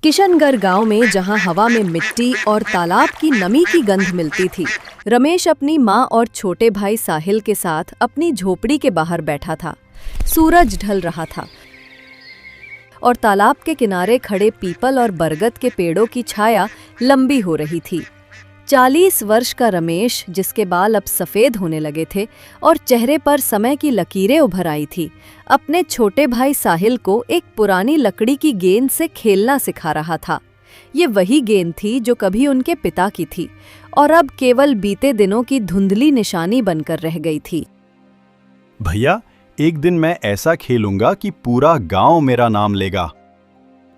किशनगढ़ गांव में जहां हवा में मिट्टी और तालाब की नमी की गंध मिलती थी, रमेश अपनी माँ और छोटे भाई साहिल के साथ अपनी झोपड़ी के बाहर बैठा था। सूरज ढल रहा था और तालाब के किनारे खड़े पीपल और बरगद के पेड़ों की छाया लंबी हो रही थी। 40 वर्ष का रमेश, जिसके बाल अब सफ़ेद होने लगे थे और चेहरे पर समय की लकीरें उभर आई थी, अपने छोटे भाई साहिल को एक पुरानी लकड़ी की गेंद से खेलना सिखा रहा था। ये वही गेंद थी जो कभी उनके पिता की थी और अब केवल बीते दिनों की धुंधली निशानी बनकर रह गई थी। भैया, एक दिन मैं ऐसा खेलूंगा कि पूरा गांव मेरा नाम लेगा।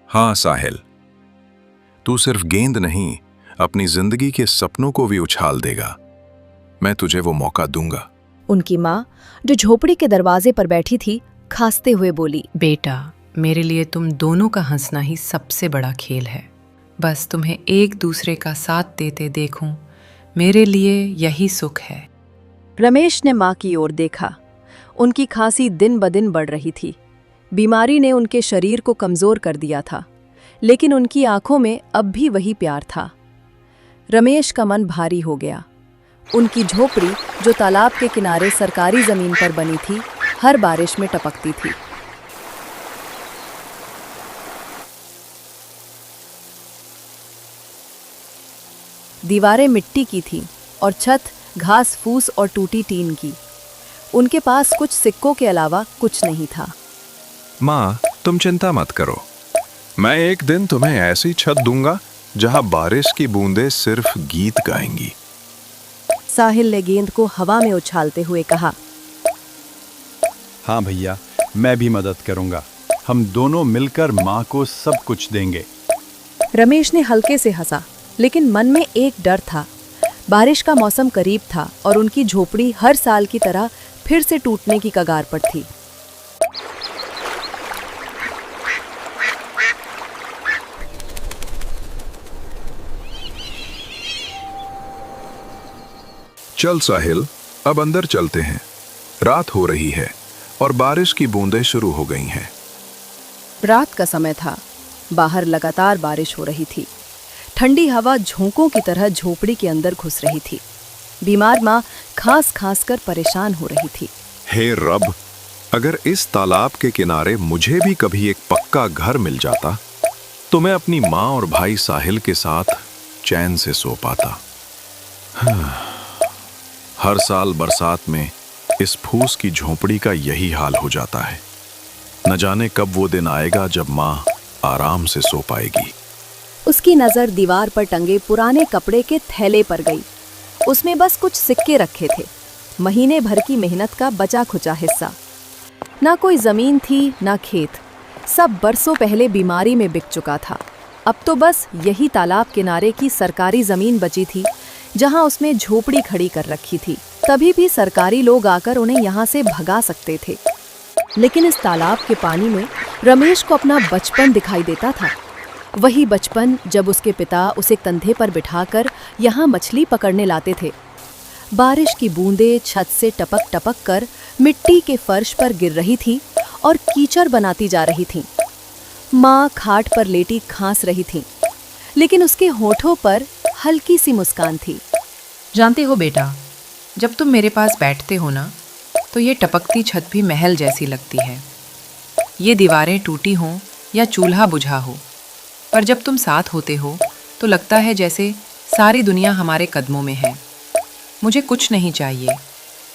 हाँ साहिल, तू सिर्फ गेंद नहीं, अपनी जिंदगी के सपनों को भी उछाल देगा। मैं तुझे वो मौका दूंगा। उनकी माँ, जो झोपड़ी के दरवाजे पर बैठी थी, खांसते हुए बोली, बेटा, मेरे लिए तुम दोनों का हंसना ही सबसे बड़ा खेल है। बस तुम्हें एक दूसरे का साथ देते देखूं, मेरे लिए यही सुख है। रमेश ने माँ की ओर देखा। उनकी खांसी दिन ब दिन बढ़ रही थी। बीमारी ने उनके शरीर को कमजोर कर दिया था, लेकिन उनकी आंखों में अब भी वही प्यार था। रमेश का मन भारी हो गया। उनकी झोपड़ी, जो तालाब के किनारे सरकारी जमीन पर बनी थी, हर बारिश में टपकती थी। दीवारें मिट्टी की थीं और छत घास फूस और टूटी टीन की। उनके पास कुछ सिक्कों के अलावा कुछ नहीं था। माँ, तुम चिंता मत करो, मैं एक दिन तुम्हें ऐसी छत दूंगा जहां बारिश की बूंदें सिर्फ गीत गाएंगी। साहिल ने गेंद को हवा में उछालते हुए कहा। हाँ भैया, मैं भी मदद करूंगा। हम दोनों मिलकर माँ को सब कुछ देंगे। रमेश ने हल्के से हंसा, लेकिन मन में एक डर था। बारिश का मौसम करीब था और उनकी झोपड़ी हर साल की तरह फिर से टूटने की कगार पर थी। चल साहिल, अब अंदर चलते हैं। रात हो रही है और बारिश की बूंदें शुरू हो गई हैं। रात का समय था। बाहर लगातार बारिश हो रही थी। ठंडी हवा झोंकों की तरह झोपड़ी के अंदर घुस रही थी। बीमार माँ खांस खांस कर परेशान हो रही थी। हे रब, अगर इस तालाब के किनारे मुझे भी कभी एक पक्का घर मिल जाता तो मैं अपनी माँ और भाई साहिल के साथ चैन से सो पाता। हर साल बरसात में इस फूस की झोपड़ी का यही हाल हो जाता है। न जाने कब वो दिन आएगा जब माँ आराम से सो पाएगी। उसकी नज़र दीवार पर टंगे पुराने कपड़े के थैले पर गई। उसमें बस कुछ सिक्के रखे थे, महीने भर की मेहनत का बचा खुचा हिस्सा। ना कोई जमीन थी, ना खेत। सब बरसों पहले बीमारी में बिक चुका था। अब तो बस यही तालाब किनारे की सरकारी जमीन बची थी, जहां उसमें झोपड़ी खड़ी कर रखी थी। तभी भी सरकारी लोग आकर उन्हें यहाँ से भगा सकते थे। लेकिन इस तालाब के पानी में रमेश को अपना बचपन दिखाई देता था। वही बचपन जब उसके पिता उसे कंधे पर बिठाकर यहाँ मछली पकड़ने लाते थे। बारिश की बूंदें छत से टपक टपक कर मिट्टी के फर्श पर गिर रही थी और कीचड़ बनाती जा रही थीं। माँ खाट पर लेटी खांस रही थी, लेकिन उसके होठों पर हल्की सी मुस्कान थी। जानते हो बेटा, जब तुम मेरे पास बैठते हो ना, तो ये टपकती छत भी महल जैसी लगती है। ये दीवारें टूटी हों या चूल्हा बुझा हो, पर जब तुम साथ होते हो तो लगता है जैसे सारी दुनिया हमारे कदमों में है। मुझे कुछ नहीं चाहिए,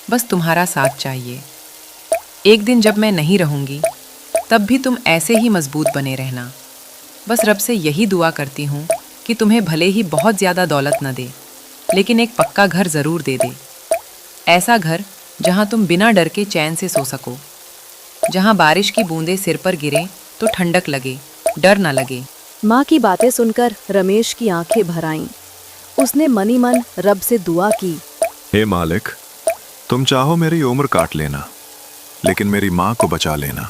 बस तुम्हारा साथ चाहिए। एक दिन जब मैं नहीं रहूँगी, तब भी तुम ऐसे ही मजबूत बने रहना। बस रब से यही दुआ करती हूँ कि तुम्हें भले ही बहुत ज़्यादा दौलत न दे, लेकिन एक पक्का घर ज़रूर दे दे। ऐसा घर जहाँ तुम बिना डर के चैन से सो सको, जहाँ बारिश की बूंदें सिर पर गिरें तो ठंडक लगे, डर न लगे। माँ की बातें सुनकर रमेश की आंखें भर आईं। उसने मनी मन रब से दुआ की। हे मालिक, तुम चाहो मेरी उम्र काट लेना, लेकिन मेरी माँ को बचा लेना।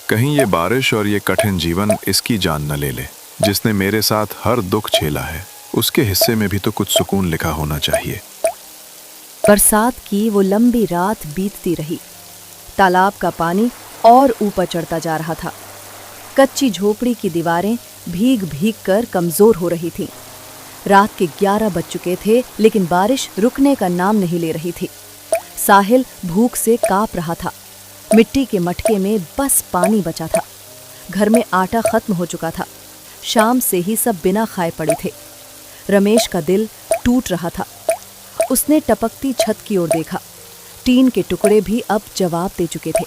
कहीं ये बारिश और ये कठिन जीवन इसकी जान न ले ले। जिसने मेरे साथ हर दुख झेला है, उसके हिस्से में भी तो कुछ सुकून लिखा होना चाहिए। बरसात की वो लंबी रात बीतती रही। तालाब का पानी और ऊपर चढ़ता जा रहा था। कच्ची झोपड़ी की दीवारें भीग भीग कर कमजोर हो रही थीं। रात के 11 बज चुके थे, लेकिन बारिश रुकने का नाम नहीं ले रही थी। साहिल भूख से कांप रहा था। मिट्टी के मटके में बस पानी बचा था। घर में आटा खत्म हो चुका था। शाम से ही सब बिना खाए पड़े थे। रमेश का दिल टूट रहा था। उसने टपकती छत की ओर देखा। टीन के टुकड़े भी अब जवाब दे चुके थे।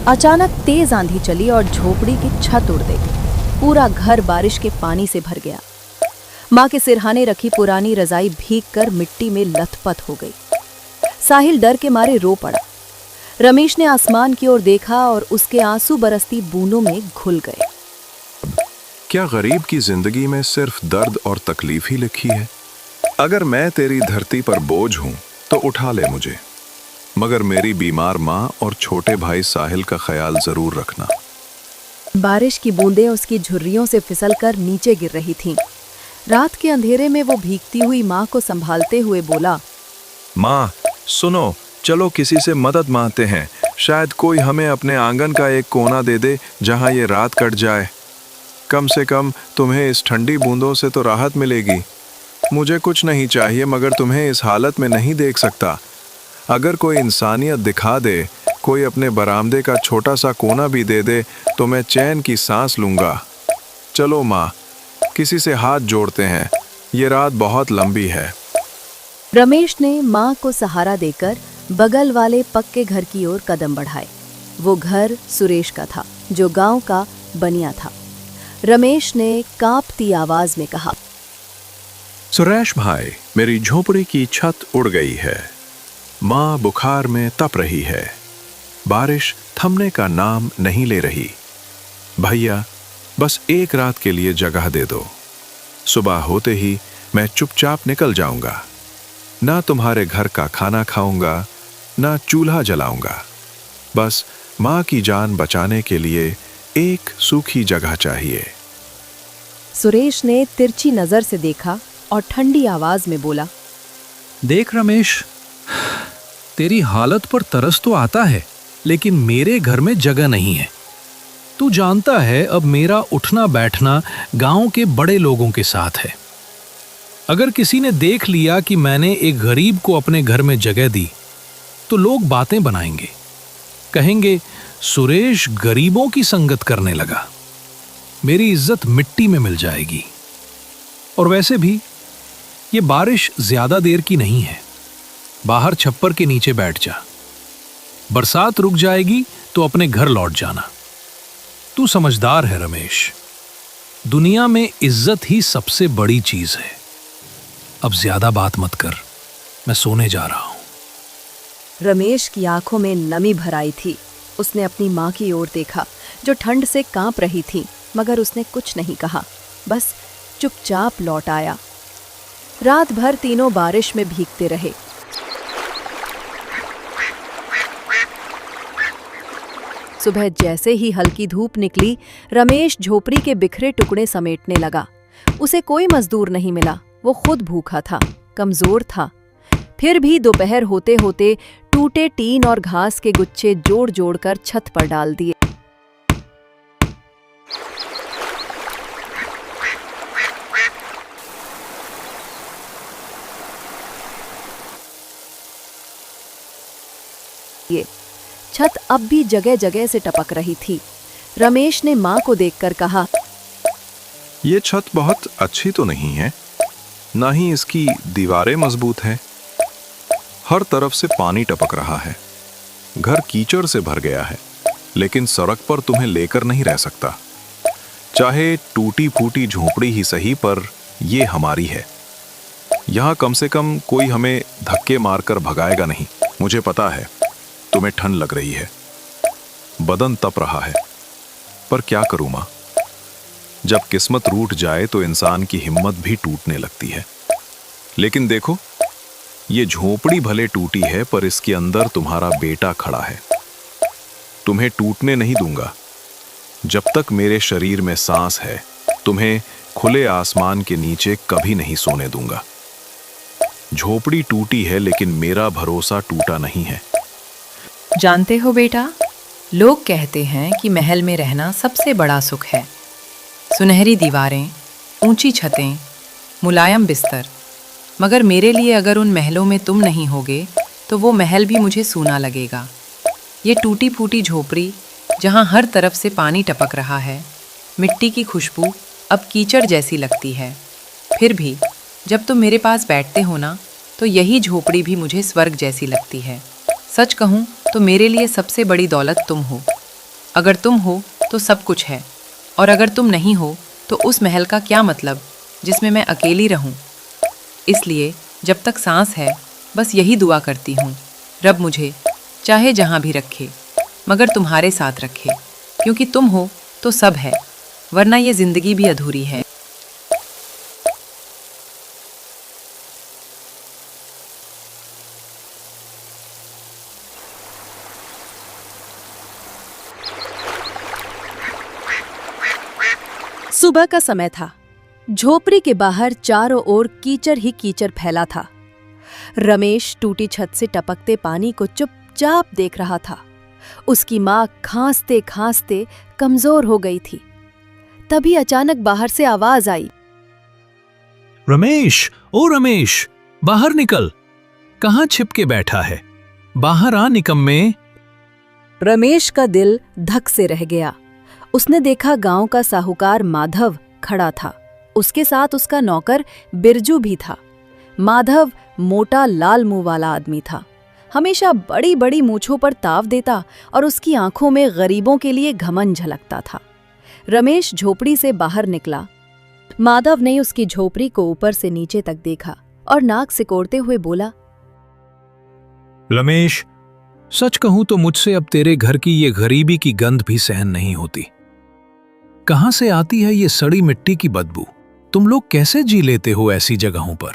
अचानक तेज आंधी चली और झोपड़ी की छत उड़ गई। पूरा घर बारिश के पानी से भर गया। माँ के सिरहाने रखी पुरानी रजाई भीगकर मिट्टी में लथपथ हो गई। साहिल डर के मारे रो पड़ा। रमेश ने आसमान की ओर देखा और उसके आंसू बरसती बूंदों में घुल गए। क्या गरीब की जिंदगी में सिर्फ दर्द और तकलीफ ही लिखी है? अगर मैं तेरी धरती पर बोझ हूं तो उठा ले मुझे, मगर मेरी बीमार माँ और छोटे भाई साहिल का ख्याल जरूर रखना। बारिश की बूंदें उसकी झुर्रियों से फिसलकर नीचे गिर रही थीं। रात के अंधेरे में वो भीगती हुई माँ को संभालते हुए बोला, माँ सुनो, चलो किसी से मदद मांगते हैं। शायद कोई हमें अपने आंगन का एक कोना दे दे जहाँ ये रात कट जाए। कम से कम तुम्हें इस ठंडी बूंदों से तो राहत मिलेगी। मुझे कुछ नहीं चाहिए, मगर तुम्हें इस हालत में नहीं देख सकता। अगर कोई इंसानियत दिखा दे, कोई अपने बरामदे का छोटा सा कोना भी दे दे, तो मैं चैन की सांस लूँगा। चलो माँ, किसी से हाथ जोड़ते हैं। ये रात बहुत लंबी है। रमेश ने माँ को सहारा देकर बगल वाले पक्के घर की ओर कदम बढ़ाए। वो घर सुरेश का था, जो गांव का बनिया था। रमेश ने कांपती आवाज में कहा, सुरेश भाई, मेरी झोपड़ी की छत उड़ गई है। माँ बुखार में तप रही है। बारिश थमने का नाम नहीं ले रही। भैया, बस एक रात के लिए जगह दे दो। सुबह होते ही मैं चुपचाप निकल जाऊंगा। ना तुम्हारे घर का खाना खाऊंगा, ना चूल्हा जलाऊंगा। बस माँ की जान बचाने के लिए एक सूखी जगह चाहिए। सुरेश ने तिरछी नजर से देखा और ठंडी आवाज में बोला, देख रमेश, तेरी हालत पर तरस तो आता है, लेकिन मेरे घर में जगह नहीं है। तू जानता है अब मेरा उठना बैठना गांव के बड़े लोगों के साथ है। अगर किसी ने देख लिया कि मैंने एक गरीब को अपने घर में जगह दी, तो लोग बातें बनाएंगे, कहेंगे सुरेश गरीबों की संगत करने लगा। मेरी इज्जत मिट्टी में मिल जाएगी। और वैसे भी ये बारिश ज्यादा देर की नहीं है। बाहर छप्पर के नीचे बैठ जा। बरसात रुक जाएगी तो अपने घर लौट जाना। तू समझदार है रमेश। दुनिया में इज्जत ही सबसे बड़ी चीज है। अब ज्यादा बात मत कर, मैं सोने जा रहा हूं। रमेश की आंखों में नमी भर आई थी। उसने अपनी माँ की ओर देखा, जो ठंड से कांप रही थी, मगर उसने कुछ नहीं कहा, बस चुपचाप लौट आया। रात भर तीनों बारिश में भीगते रहे। सुबह जैसे ही हल्की धूप निकली, रमेश झोपड़ी के बिखरे टुकड़े समेटने लगा। उसे कोई मजदूर नहीं मिला। वो खुद भूखा था, कमजोर था। फिर भी दोपहर होते होते टूटे टीन और घास के गुच्छे जोड़ जोड़ कर छत पर डाल दिए। छत अब भी जगह जगह से टपक रही थी। रमेश ने माँ को देखकर कहा, ये छत बहुत अच्छी तो नहीं है, ना ही इसकी दीवारें मजबूत हैं। हर तरफ से पानी टपक रहा है। घर कीचड़ से भर गया है, लेकिन सड़क पर तुम्हें लेकर नहीं रह सकता। चाहे टूटी फूटी झोपड़ी ही सही, पर ये हमारी है। यहाँ कम से कम कोई हमें धक्के मारकर भगाएगा नहीं। मुझे पता है तुम्हें ठंड लग रही है, बदन तप रहा है, पर क्या करूं मां, जब किस्मत रूठ जाए तो इंसान की हिम्मत भी टूटने लगती है। लेकिन देखो, ये झोपड़ी भले टूटी है, पर इसके अंदर तुम्हारा बेटा खड़ा है। तुम्हें टूटने नहीं दूंगा। जब तक मेरे शरीर में सांस है, तुम्हें खुले आसमान के नीचे कभी नहीं सोने दूंगा। झोपड़ी टूटी है, लेकिन मेरा भरोसा टूटा नहीं है। जानते हो बेटा, लोग कहते हैं कि महल में रहना सबसे बड़ा सुख है। सुनहरी दीवारें, ऊंची छतें, मुलायम बिस्तर। मगर मेरे लिए अगर उन महलों में तुम नहीं होगे तो वो महल भी मुझे सूना लगेगा। ये टूटी फूटी झोपड़ी जहाँ हर तरफ से पानी टपक रहा है, मिट्टी की खुशबू अब कीचड़ जैसी लगती है। फिर भी जब तुम मेरे पास बैठते हो ना, तो यही झोपड़ी भी मुझे स्वर्ग जैसी लगती है। सच कहूँ तो मेरे लिए सबसे बड़ी दौलत तुम हो। अगर तुम हो तो सब कुछ है, और अगर तुम नहीं हो तो उस महल का क्या मतलब जिसमें मैं अकेली रहूं। इसलिए जब तक सांस है बस यही दुआ करती हूँ, रब मुझे चाहे जहाँ भी रखे मगर तुम्हारे साथ रखे, क्योंकि तुम हो तो सब है, वरना ये जिंदगी भी अधूरी है। सुबह का समय था। झोपड़ी के बाहर चारों ओर कीचड़ ही कीचड़ फैला था। रमेश टूटी छत से टपकते पानी को चुपचाप देख रहा था। उसकी माँ खांसते खांसते कमजोर हो गई थी। तभी अचानक बाहर से आवाज आई, रमेश, ओ रमेश, बाहर निकल। कहाँ छिप के बैठा है? बाहर आ निकम्मे। रमेश का दिल धक से रह गया। उसने देखा गांव का साहूकार माधव खड़ा था। उसके साथ उसका नौकर बिरजू भी था। माधव मोटा लाल मुंह वाला आदमी था। हमेशा बड़ी बड़ी मूंछों पर ताव देता और उसकी आंखों में गरीबों के लिए घमंड झलकता था। रमेश झोपड़ी से बाहर निकला। माधव ने उसकी झोपड़ी को ऊपर से नीचे तक देखा और नाक सिकोड़ते हुए बोला, रमेश, सच कहूं तो मुझसे अब तेरे घर की ये गरीबी की गंध भी सहन नहीं होती। कहां से आती है ये सड़ी मिट्टी की बदबू? तुम लोग कैसे जी लेते हो ऐसी जगहों पर?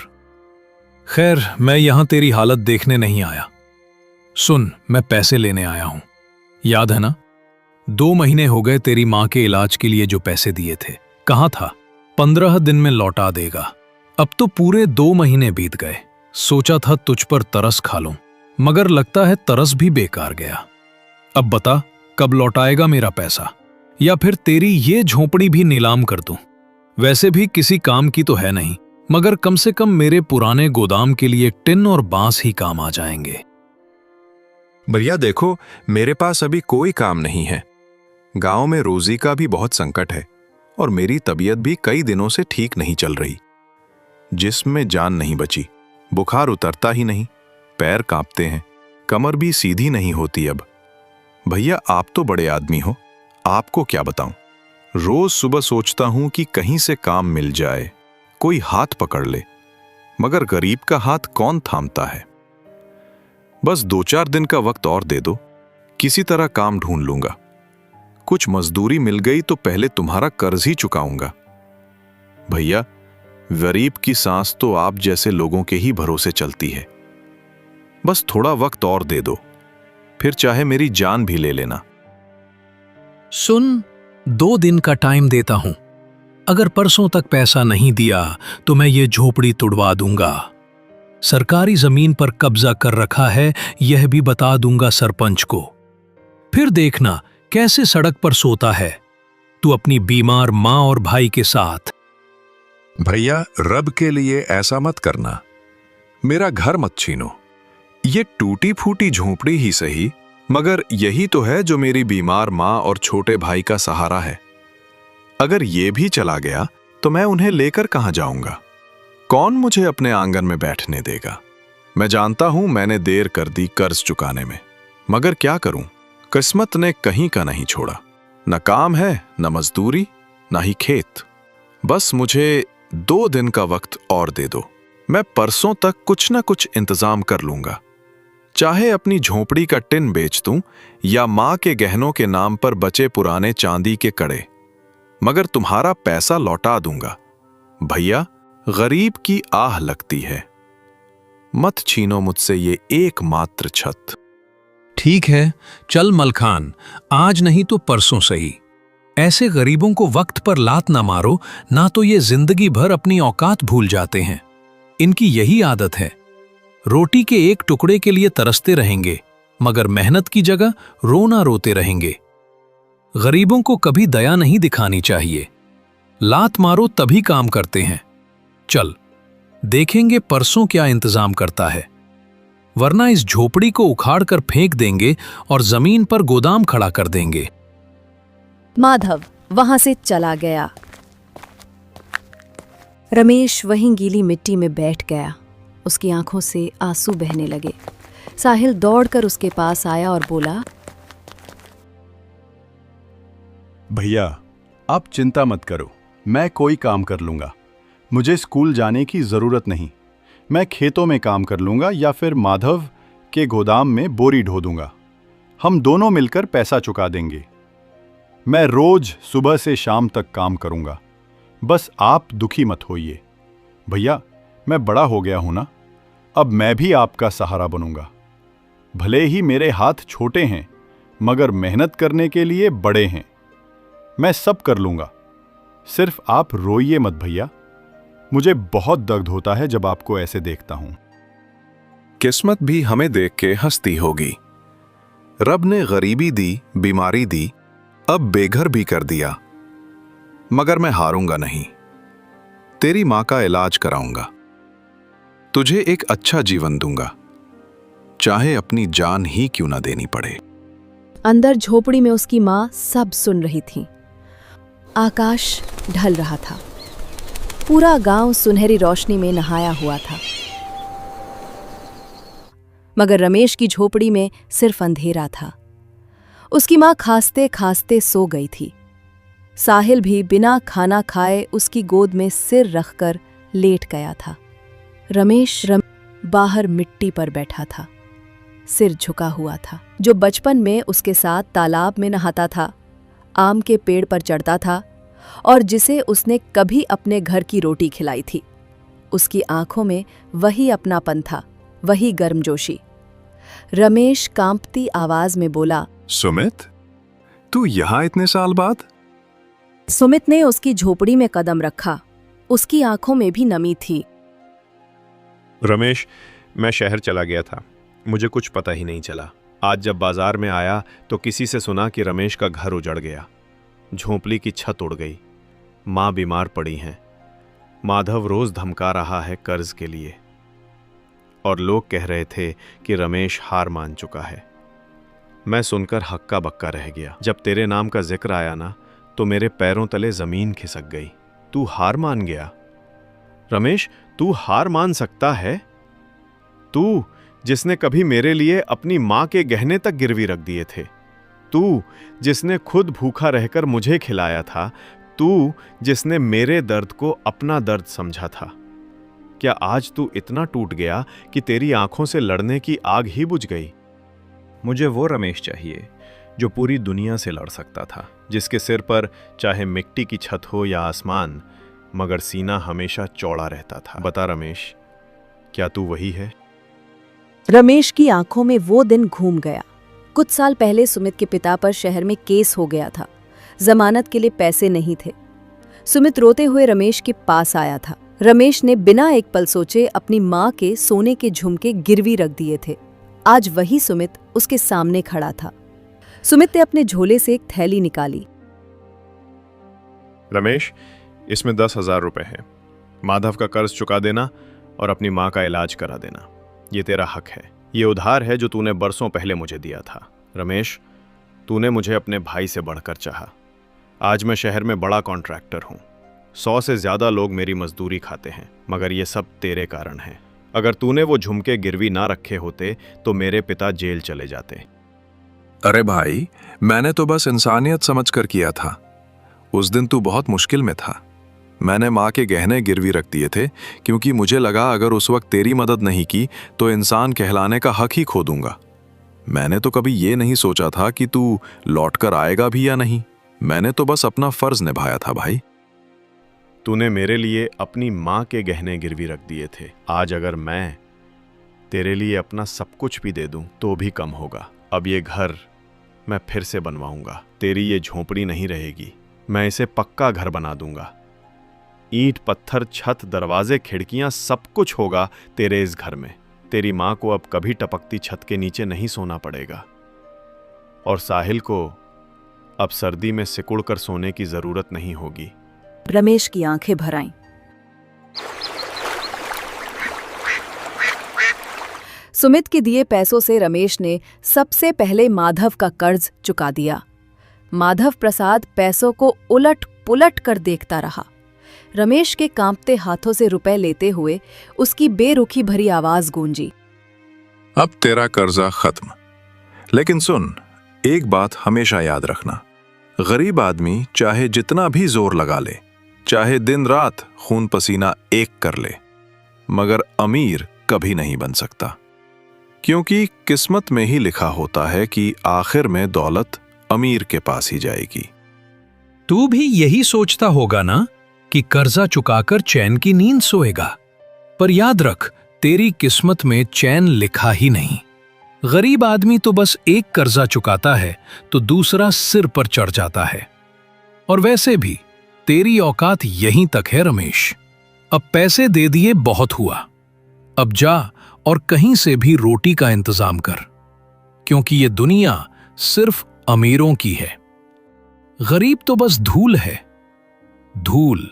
खैर, मैं यहां तेरी हालत देखने नहीं आया। सुन, मैं पैसे लेने आया हूं। याद है ना, 2 महीने हो गए तेरी मां के इलाज के लिए जो पैसे दिए थे। कहां था? 15 दिन में लौटा देगा। अब तो पूरे 2 महीने बीत गए। सोचा था तुझ पर तरस खा लूं, मगर लगता है तरस भी बेकार गया। अब बता, कब लौटाएगा मेरा पैसा, या फिर तेरी ये झोपड़ी भी नीलाम कर दूं? वैसे भी किसी काम की तो है नहीं, मगर कम से कम मेरे पुराने गोदाम के लिए टिन और बांस ही काम आ जाएंगे। भैया देखो, मेरे पास अभी कोई काम नहीं है। गांव में रोजी का भी बहुत संकट है और मेरी तबीयत भी कई दिनों से ठीक नहीं चल रही। जिस्म में जान नहीं बची, बुखार उतरता ही नहीं, पैर कांपते हैं, कमर भी सीधी नहीं होती अब। भैया आप तो बड़े आदमी हो, आपको क्या बताऊं। रोज सुबह सोचता हूं कि कहीं से काम मिल जाए, कोई हाथ पकड़ ले, मगर गरीब का हाथ कौन थामता है। बस 2-4 दिन का वक्त और दे दो, किसी तरह काम ढूंढ लूंगा। कुछ मजदूरी मिल गई तो पहले तुम्हारा कर्ज ही चुकाऊंगा। भैया, गरीब की सांस तो आप जैसे लोगों के ही भरोसे चलती है। बस थोड़ा वक्त और दे दो, फिर चाहे मेरी जान भी ले लेना। सुन, 2 दिन का टाइम देता हूं। अगर परसों तक पैसा नहीं दिया तो मैं ये झोपड़ी तुड़वा दूंगा। सरकारी जमीन पर कब्जा कर रखा है, यह भी बता दूंगा सरपंच को। फिर देखना कैसे सड़क पर सोता है तू अपनी बीमार मां और भाई के साथ। भैया, रब के लिए ऐसा मत करना, मेरा घर मत छीनो। ये टूटी फूटी झोपड़ी ही सही, मगर यही तो है जो मेरी बीमार मां और छोटे भाई का सहारा है। अगर ये भी चला गया तो मैं उन्हें लेकर कहां जाऊंगा? कौन मुझे अपने आंगन में बैठने देगा? मैं जानता हूं मैंने देर कर दी कर्ज चुकाने में, मगर क्या करूं, किस्मत ने कहीं का नहीं छोड़ा। न काम है, न मजदूरी, न ही खेत। बस मुझे 2 दिन का वक्त और दे दो, मैं परसों तक कुछ न कुछ इंतजाम कर लूंगा। चाहे अपनी झोपड़ी का टिन बेच दूं या मां के गहनों के नाम पर बचे पुराने चांदी के कड़े, मगर तुम्हारा पैसा लौटा दूंगा। भैया, गरीब की आह लगती है, मत छीनो मुझसे ये एकमात्र छत। ठीक है, चल मलखान, आज नहीं तो परसों सही। ऐसे गरीबों को वक्त पर लात ना मारो, ना तो ये जिंदगी भर अपनी औकात भूल जाते हैं। इनकी यही आदत है, रोटी के एक टुकड़े के लिए तरसते रहेंगे, मगर मेहनत की जगह रोना रोते रहेंगे। गरीबों को कभी दया नहीं दिखानी चाहिए। लात मारो तभी काम करते हैं। चल, देखेंगे परसों क्या इंतजाम करता है, वरना इस झोपड़ी को उखाड़ कर फेंक देंगे और जमीन पर गोदाम खड़ा कर देंगे। माधव वहां से चला गया। रमेश वहीं गीली मिट्टी में बैठ गया। उसकी आंखों से आंसू बहने लगे। साहिल दौड़कर उसके पास आया और बोला, भैया, आप चिंता मत करो, मैं कोई काम कर लूंगा। मुझे स्कूल जाने की जरूरत नहीं। मैं खेतों में काम कर लूंगा या फिर माधव के गोदाम में बोरी ढो दूंगा। हम दोनों मिलकर पैसा चुका देंगे। मैं रोज सुबह से शाम तक काम करूंगा। बस आप दुखी मत होइए। भैया, मैं बड़ा हो गया हूं ना, अब मैं भी आपका सहारा बनूंगा। भले ही मेरे हाथ छोटे हैं, मगर मेहनत करने के लिए बड़े हैं। मैं सब कर लूंगा। सिर्फ आप रोइए मत भैया। मुझे बहुत दर्द होता है जब आपको ऐसे देखता हूं। किस्मत भी हमें देख के हंसती होगी। रब ने गरीबी दी, बीमारी दी, अब बेघर भी कर दिया, मगर मैं हारूंगा नहीं। तेरी मां का इलाज कराऊंगा, तुझे एक अच्छा जीवन दूंगा, चाहे अपनी जान ही क्यों ना देनी पड़े। अंदर झोपड़ी में उसकी मां सब सुन रही थी। आकाश ढल रहा था। पूरा गांव सुनहरी रोशनी में नहाया हुआ था, मगर रमेश की झोपड़ी में सिर्फ अंधेरा था। उसकी मां खांसते खांसते सो गई थी। साहिल भी बिना खाना खाए उसकी गोद में सिर रखकर लेट गया था। रमेश बाहर मिट्टी पर बैठा था, सिर झुका हुआ था। जो बचपन में उसके साथ तालाब में नहाता था, आम के पेड़ पर चढ़ता था और जिसे उसने कभी अपने घर की रोटी खिलाई थी, उसकी आंखों में वही अपनापन था, वही गर्मजोशी। रमेश कांपती आवाज में बोला, सुमित, तू यहां इतने साल बाद? सुमित ने उसकी झोपड़ी में कदम रखा। उसकी आंखों में भी नमी थी। रमेश, मैं शहर चला गया था, मुझे कुछ पता ही नहीं चला। आज जब बाजार में आया तो किसी से सुना कि रमेश का घर उजड़ गया, झोंपड़ी की छत उड़ गई, माँ बीमार पड़ी हैं, माधव रोज धमका रहा है कर्ज के लिए, और लोग कह रहे थे कि रमेश हार मान चुका है। मैं सुनकर हक्का बक्का रह गया। जब तेरे नाम का जिक्र आया ना, तो मेरे पैरों तले जमीन खिसक गई। तू हार मान गया? रमेश, तू हार मान सकता है? तू जिसने कभी मेरे लिए अपनी मां के गहने तक गिरवी रख दिए थे, तू जिसने खुद भूखा रहकर मुझे खिलाया था, तू जिसने मेरे दर्द को अपना दर्द समझा था, क्या आज तू इतना टूट गया कि तेरी आंखों से लड़ने की आग ही बुझ गई? मुझे वो रमेश चाहिए जो पूरी दुनिया से लड़ सकता था, जिसके सिर पर चाहे मिट्टी की छत हो या आसमान, मगर सीना हमेशा चौड़ा रहता था। बता रमेश, क्या तू वही है? रमेश की आंखों में वो दिन घूम गया। कुछ साल पहले सुमित के पिता पर शहर में केस हो गया था। जमानत के लिए पैसे नहीं थे। सुमित रोते हुए रमेश के पास आया था। रमेश ने बिना एक पल सोचे अपनी मां के सोने के झुमके गिरवी रख दिए थे। आज वही सुमित उसके सामने खड़ा था। सुमित ने अपने झोले से एक थैली निकाली। रमेश, इसमें 10,000 रुपए हैं। माधव का कर्ज चुका देना और अपनी मां का इलाज करा देना। ये तेरा हक है। ये उधार है जो तूने बरसों पहले मुझे दिया था। रमेश, तूने मुझे अपने भाई से बढ़कर चाहा। आज मैं शहर में बड़ा कॉन्ट्रैक्टर हूं। 100 से ज्यादा लोग मेरी मजदूरी खाते हैं, मगर ये सब तेरे कारण है। अगर तूने वो झुमके गिरवी ना रखे होते तो मेरे पिता जेल चले जाते। अरे भाई, मैंने तो बस इंसानियत समझकर किया था। उस दिन तू बहुत मुश्किल में था। मैंने माँ के गहने गिरवी रख दिए थे क्योंकि मुझे लगा अगर उस वक्त तेरी मदद नहीं की तो इंसान कहलाने का हक ही खो दूंगा। मैंने तो कभी ये नहीं सोचा था कि तू लौटकर आएगा भी या नहीं। मैंने तो बस अपना फर्ज निभाया था भाई। तूने मेरे लिए अपनी माँ के गहने गिरवी रख दिए थे। आज अगर मैं तेरे लिए अपना सब कुछ भी दे दूं तो भी कम होगा। अब ये घर मैं फिर से बनवाऊंगा। तेरी ये झोंपड़ी नहीं रहेगी, मैं इसे पक्का घर बना दूंगा। ईंट पत्थर छत दरवाजे खिड़कियां सब कुछ होगा तेरे इस घर में। तेरी माँ को अब कभी टपकती छत के नीचे नहीं सोना पड़ेगा, और साहिल को अब सर्दी में सिकुड़ कर सोने की जरूरत नहीं होगी। रमेश की आंखें भर आईं। सुमित के दिए पैसों से रमेश ने सबसे पहले माधव का कर्ज चुका दिया। माधव प्रसाद पैसों को उलट पुलट कर देखता रहा। रमेश के कांपते हाथों से रुपए लेते हुए उसकी बेरुखी भरी आवाज गूंजी। अब तेरा कर्जा खत्म। लेकिन सुन, एक बात हमेशा याद रखना, गरीब आदमी चाहे जितना भी जोर लगा ले, चाहे दिन रात खून पसीना एक कर ले, मगर अमीर कभी नहीं बन सकता, क्योंकि किस्मत में ही लिखा होता है कि आखिर में दौलत अमीर के पास ही जाएगी। तू भी यही सोचता होगा ना कि कर्जा चुकाकर चैन की नींद सोएगा, पर याद रख, तेरी किस्मत में चैन लिखा ही नहीं। गरीब आदमी तो बस एक कर्जा चुकाता है तो दूसरा सिर पर चढ़ जाता है। और वैसे भी तेरी औकात यहीं तक है रमेश। अब पैसे दे दिए बहुत हुआ, अब जा और कहीं से भी रोटी का इंतजाम कर, क्योंकि ये दुनिया सिर्फ अमीरों की है। गरीब तो बस धूल है, धूल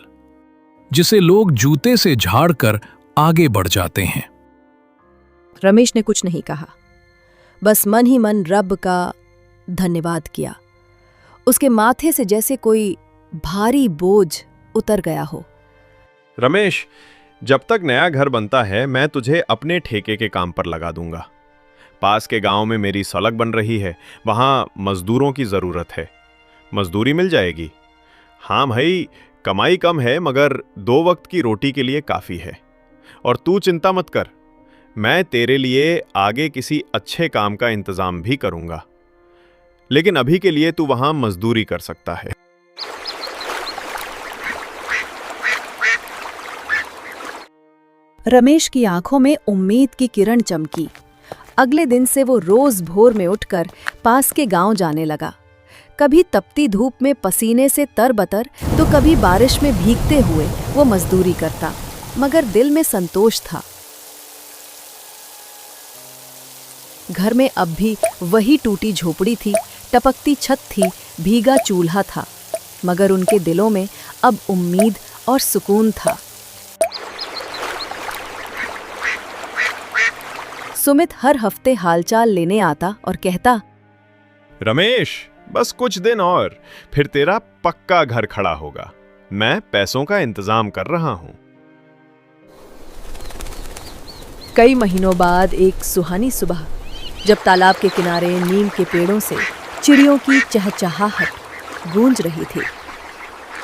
जिसे लोग जूते से झाड़कर आगे बढ़ जाते हैं। रमेश ने कुछ नहीं कहा, बस मन ही मन रब का धन्यवाद किया। उसके माथे से जैसे कोई भारी बोझ उतर गया हो। रमेश, जब तक नया घर बनता है मैं तुझे अपने ठेके के काम पर लगा दूंगा। पास के गांव में मेरी सड़क बन रही है, वहां मजदूरों की जरूरत है, मजदूरी मिल जाएगी। हाँ भाई, कमाई कम है मगर 2 वक्त की रोटी के लिए काफी है। और तू चिंता मत कर, मैं तेरे लिए आगे किसी अच्छे काम का इंतजाम भी करूंगा, लेकिन अभी के लिए तू वहां मजदूरी कर सकता है। रमेश की आंखों में उम्मीद की किरण चमकी। अगले दिन से वो रोज भोर में उठकर पास के गांव जाने लगा। कभी तपती धूप में पसीने से तरबतर तो कभी बारिश में भीगते हुए वो मजदूरी करता, मगर दिल में संतोष था। घर में अब भी वही टूटी झोपड़ी थी, टपकती छत थी, भीगा चूल्हा था, मगर उनके दिलों में अब उम्मीद और सुकून था। सुमित हर हफ्ते हालचाल लेने आता और कहता, रमेश, बस कुछ दिन और फिर तेरा पक्का घर खड़ा होगा। मैं पैसों का इंतजाम कर रहा हूं। कई महीनों बाद एक सुहानी सुबह, जब तालाब के किनारे नीम के पेड़ों से चिड़ियों की चहचहाहट गूंज रही थी,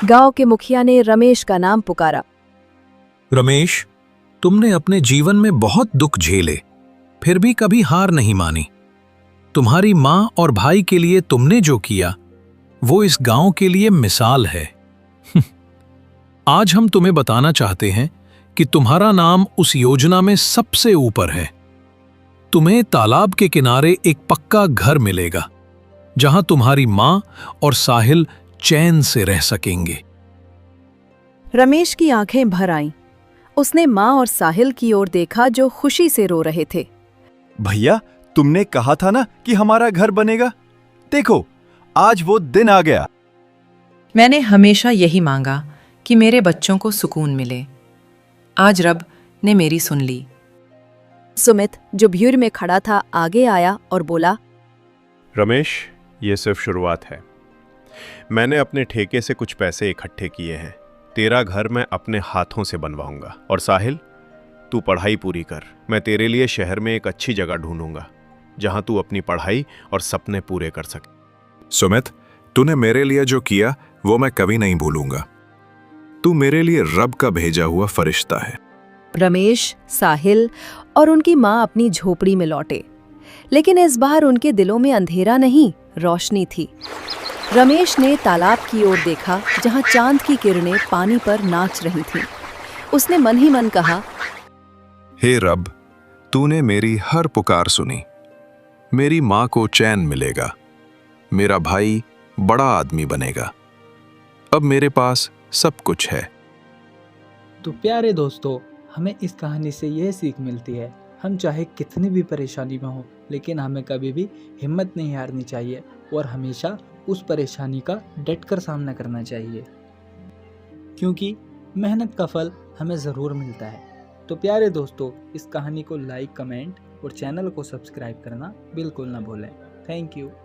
गांव के मुखिया ने रमेश का नाम पुकारा। रमेश, तुमने अपने जीवन में बहुत दुख झेले, फिर भी कभी हार नहीं मानी। तुम्हारी माँ और भाई के लिए तुमने जो किया वो इस गांव के लिए मिसाल है। आज हम तुम्हें बताना चाहते हैं कि तुम्हारा नाम उस योजना में सबसे ऊपर है। तुम्हें तालाब के किनारे एक पक्का घर मिलेगा, जहां तुम्हारी माँ और साहिल चैन से रह सकेंगे। रमेश की आंखें भर आईं। उसने माँ और साहिल की ओर देखा जो खुशी से रो रहे थे। भैया, तुमने कहा था ना कि हमारा घर बनेगा। देखो, आज वो दिन आ गया। मैंने हमेशा यही मांगा कि मेरे बच्चों को सुकून मिले। आज रब ने मेरी सुन ली। सुमित, जो भीड़ में खड़ा था, आगे आया और बोला, रमेश, ये सिर्फ शुरुआत है। मैंने अपने ठेके से कुछ पैसे इकट्ठे किए हैं। तेरा घर मैं अपने हाथों से बनवाऊंगा। और साहिल, तू पढ़ाई पूरी कर। मैं तेरे लिए शहर में एक अच्छी जगह ढूंढूंगा जहां तू अपनी पढ़ाई और सपने पूरे कर सके। सुमित, तूने मेरे लिए जो किया वो मैं कभी नहीं भूलूंगा। तू मेरे लिए रब का भेजा हुआ फरिश्ता है। रमेश, साहिल और उनकी माँ अपनी झोपड़ी में लौटे, लेकिन इस बार उनके दिलों में अंधेरा नहीं, रोशनी थी। रमेश ने तालाब की ओर देखा, जहां चांद की किरणें पानी पर नाच रही थीं। उसने मन ही मन कहा, हे रब, तूने मेरी हर पुकार सुनी। मेरी माँ को चैन मिलेगा, मेरा भाई बड़ा आदमी बनेगा। अब मेरे पास सब कुछ है। तो प्यारे दोस्तों, हमें इस कहानी से यह सीख मिलती है, हम चाहे कितनी भी परेशानी में हो, लेकिन हमें कभी भी हिम्मत नहीं हारनी चाहिए और हमेशा उस परेशानी का डट कर सामना करना चाहिए। क्योंकि मेहनत का फल हमें ज़रूर मिलता है। तो प्यारे दोस्तों, इस कहानी को लाइक, कमेंट और चैनल को सब्सक्राइब करना बिल्कुल ना भूलें। Thank you.